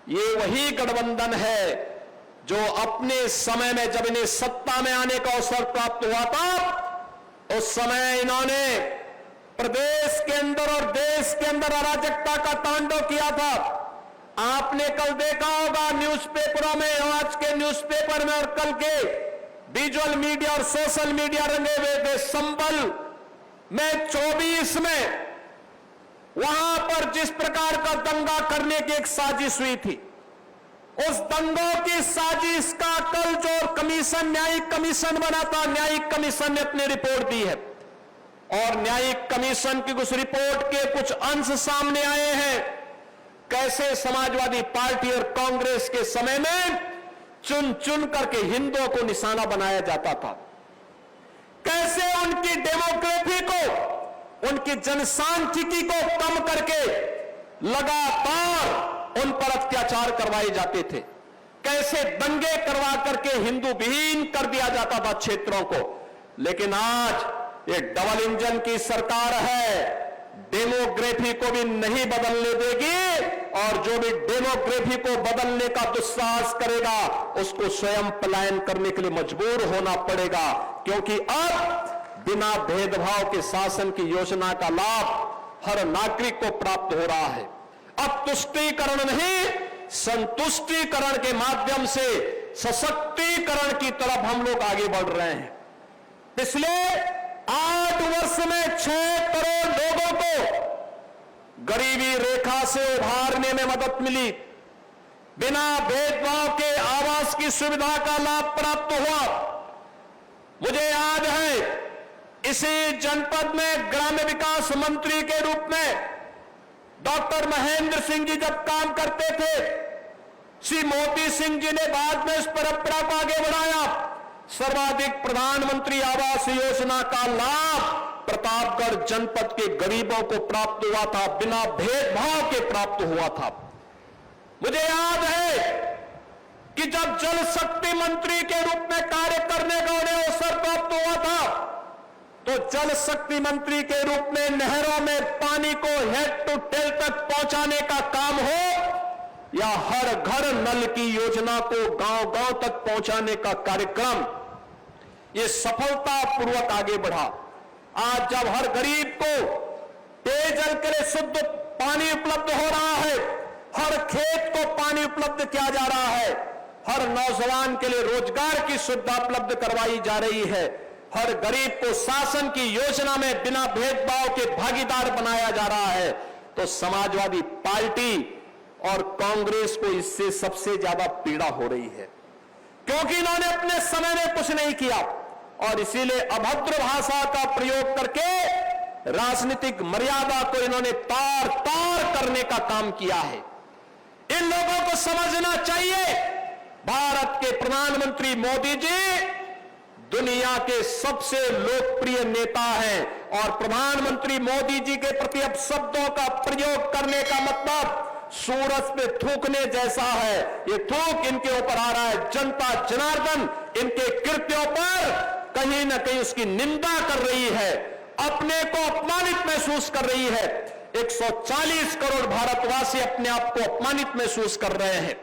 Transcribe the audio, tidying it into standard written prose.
ये वही गठबंधन है जो अपने समय में, जब इन्हें सत्ता में आने का अवसर प्राप्त हुआ था, उस समय इन्होंने प्रदेश के अंदर और देश के अंदर अराजकता का तांडव किया था। आपने कल देखा होगा न्यूज़पेपरों में, आज के न्यूज़पेपर में और कल के विजुअल मीडिया और सोशल मीडिया रंगे हुए थे। संबल में 24 में वहां पर जिस प्रकार का दंगा करने की एक साजिश हुई थी, उस दंगों की साजिश का कल जो कमीशन, न्यायिक कमीशन बना था, न्यायिक कमीशन ने अपनी रिपोर्ट दी है और न्यायिक कमीशन की उस रिपोर्ट के कुछ अंश सामने आए हैं। कैसे समाजवादी पार्टी और कांग्रेस के समय में चुन चुन करके हिंदुओं को निशाना बनाया जाता था, कैसे उनकी डेमोग्राफी को, उनकी जनसांख्यिकी को कम करके लगातार उन पर अत्याचार करवाए जाते थे, कैसे दंगे करवा करके हिंदू विहीन कर दिया जाता था क्षेत्रों को। लेकिन आज ये डबल इंजन की सरकार है, डेमोग्राफी को भी नहीं बदलने देगी और जो भी डेमोग्राफी को बदलने का दुस्साहस करेगा उसको स्वयं पलायन करने के लिए मजबूर होना पड़ेगा, क्योंकि अब बिना भेदभाव के शासन की योजना का लाभ हर नागरिक को प्राप्त हो रहा है। अब तुष्टीकरण नहीं, संतुष्टीकरण के माध्यम से सशक्तिकरण की तरफ हम लोग आगे बढ़ रहे हैं। पिछले 8 वर्ष में 6 करोड़ लोगों को गरीबी रेखा से उभारने में मदद मिली, बिना भेदभाव के आवास की सुविधा का लाभ प्राप्त हुआ। मुझे याद है इसी जनपद में ग्राम्य विकास मंत्री के रूप में डॉक्टर महेंद्र सिंह जी जब काम करते थे, श्री मोदी सिंह जी ने बाद में इस परंपरा को आगे बढ़ाया। सर्वाधिक प्रधानमंत्री आवास योजना का लाभ प्रतापगढ़ जनपद के गरीबों को प्राप्त हुआ था, बिना भेदभाव के प्राप्त हुआ था। मुझे याद है कि जब जल शक्ति मंत्री के रूप में कार्य करने का उन्हें अवसर प्राप्त हुआ था, तो जल शक्ति मंत्री के रूप में नहरों में पानी को हेड टू टेल तक पहुंचाने का काम हो या हर घर नल की योजना को गांव-गांव तक पहुंचाने का कार्यक्रम, ये सफलतापूर्वक आगे बढ़ा। आज जब हर गरीब को पेयजल के लिए शुद्ध पानी उपलब्ध हो रहा है, हर खेत को पानी उपलब्ध किया जा रहा है, हर नौजवान के लिए रोजगार की सुविधा उपलब्ध करवाई जा रही है, हर गरीब को शासन की योजना में बिना भेदभाव के भागीदार बनाया जा रहा है, तो समाजवादी पार्टी और कांग्रेस को इससे सबसे ज्यादा पीड़ा हो रही है, क्योंकि इन्होंने अपने समय में कुछ नहीं किया और इसीलिए अभद्र भाषा का प्रयोग करके राजनीतिक मर्यादा को इन्होंने तार तार करने का काम किया है। इन लोगों को समझना चाहिए, भारत के प्रधानमंत्री मोदी जी दुनिया के सबसे लोकप्रिय नेता हैं और प्रधानमंत्री मोदी जी के प्रति अब शब्दों का प्रयोग करने का मतलब सूरज पे थूकने जैसा है। ये थूक इनके ऊपर आ रहा है। जनता जनार्दन इनके कृत्यों पर कहीं ना कहीं उसकी निंदा कर रही है, अपने को अपमानित महसूस कर रही है। 140 करोड़ भारतवासी अपने आप को अपमानित महसूस कर रहे हैं।